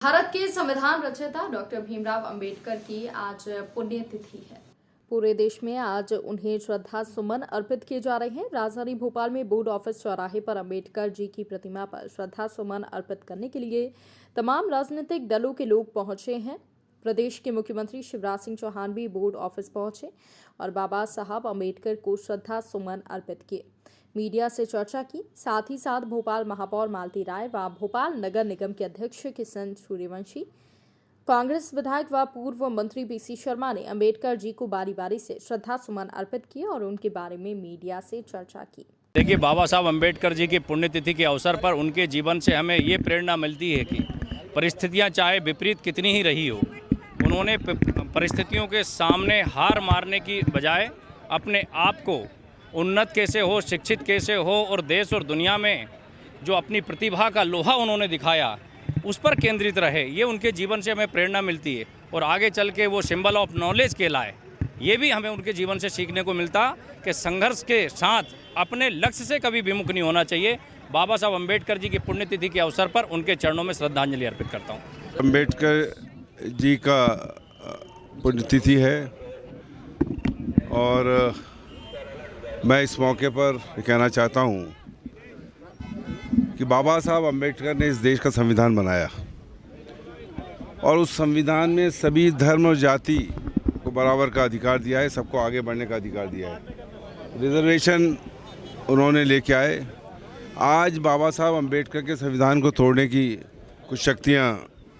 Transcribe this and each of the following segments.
भारत के संविधान रचयिता डॉक्टर भीमराव अंबेडकर की आज पुण्यतिथि है। पूरे देश में आज उन्हें श्रद्धा सुमन अर्पित किए जा रहे हैं। राजधानी भोपाल में बोर्ड ऑफिस चौराहे पर अंबेडकर जी की प्रतिमा पर श्रद्धा सुमन अर्पित करने के लिए तमाम राजनीतिक दलों के लोग पहुंचे हैं। प्रदेश के मुख्यमंत्री शिवराज सिंह चौहान भी बोर्ड ऑफिस पहुंचे और बाबा साहब अंबेडकर को श्रद्धा सुमन अर्पित किए। मीडिया से चर्चा की, साथ ही साथ भोपाल महापौर मालती राय व भोपाल नगर निगम के अध्यक्ष किशन सूर्यवंशी, कांग्रेस विधायक व पूर्व मंत्री पीसी शर्मा ने अंबेडकर जी को बारी बारी से श्रद्धा सुमन अर्पित किए और उनके बारे में मीडिया से चर्चा की। देखिए, बाबा साहब अंबेडकर जी की पुण्यतिथि के अवसर पर उनके जीवन से हमें ये प्रेरणा मिलती है कि परिस्थितियां चाहे विपरीत कितनी ही रही हो, उन्होंने परिस्थितियों के सामने हार मारने की बजाय अपने आप को उन्नत कैसे हो, शिक्षित कैसे हो और देश और दुनिया में जो अपनी प्रतिभा का लोहा उन्होंने दिखाया उस पर केंद्रित रहे। ये उनके जीवन से हमें प्रेरणा मिलती है और आगे चल के वो सिंबल ऑफ नॉलेज कहलाए। ये भी हमें उनके जीवन से सीखने को मिलता कि संघर्ष के साथ अपने लक्ष्य से कभी विमुख नहीं होना चाहिए। बाबा साहब अंबेडकर जी की पुण्यतिथि के अवसर पर उनके चरणों में श्रद्धांजलि अर्पित करता हूँ। अंबेडकर जी का पुण्यतिथि है और मैं इस मौके पर कहना चाहता हूँ कि बाबा साहब अंबेडकर ने इस देश का संविधान बनाया और उस संविधान में सभी धर्म और जाति को बराबर का अधिकार दिया है, सबको आगे बढ़ने का अधिकार दिया है। रिजर्वेशन उन्होंने लेके आए। आज बाबा साहब अंबेडकर के संविधान को तोड़ने की कुछ शक्तियाँ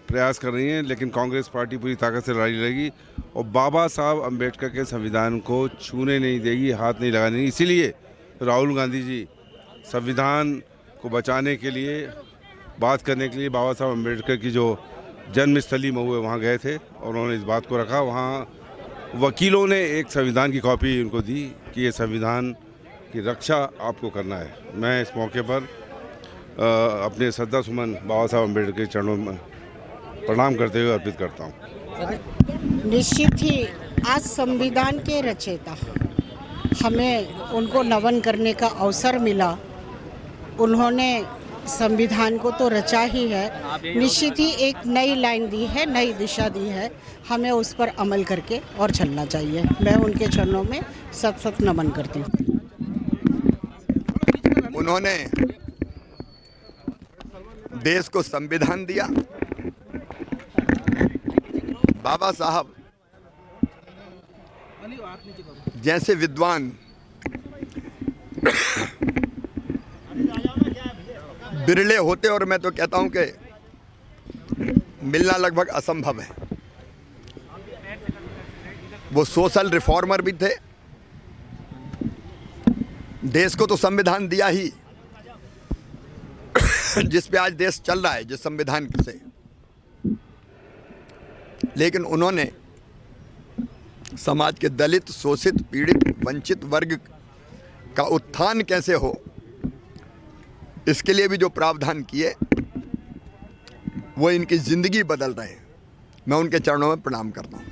प्रयास कर रही हैं, लेकिन कांग्रेस पार्टी पूरी ताकत से लड़ाई लड़ेगी और बाबा साहब अंबेडकर के संविधान को छूने नहीं देगी, हाथ नहीं लगाने देगी। इसीलिए राहुल गांधी जी संविधान को बचाने के लिए, बात करने के लिए बाबा साहब अंबेडकर की जो जन्मस्थली मऊ है वहाँ गए थे और उन्होंने इस बात को रखा। वहाँ वकीलों ने एक संविधान की कॉपी उनको दी कि ये संविधान की रक्षा आपको करना है। मैं इस मौके पर अपने श्रद्धा सुमन बाबा साहब अंबेडकर के चरणों में प्रणाम करते हुए अर्पित करता हूँ। निश्चित ही आज संविधान के रचयिता हमें उनको नमन करने का अवसर मिला। उन्होंने संविधान को तो रचा ही है, निश्चित ही एक नई लाइन दी है, नई दिशा दी है। हमें उस पर अमल करके और चलना चाहिए। मैं उनके चरणों में सत सत नमन करती हूँ। उन्होंने देश को संविधान दिया। बाबा साहब जैसे विद्वान बिरले होते और मैं तो कहता हूं कि मिलना लगभग असंभव है। वो सोशल रिफॉर्मर भी थे। देश को तो संविधान दिया ही जिस पे आज देश चल रहा है, जिस संविधान से, लेकिन उन्होंने समाज के दलित, शोषित, पीड़ित, वंचित वर्ग का उत्थान कैसे हो, इसके लिए भी जो प्रावधान किए वो इनकी ज़िंदगी बदल रहे हैं। मैं उनके चरणों में प्रणाम करता हूँ।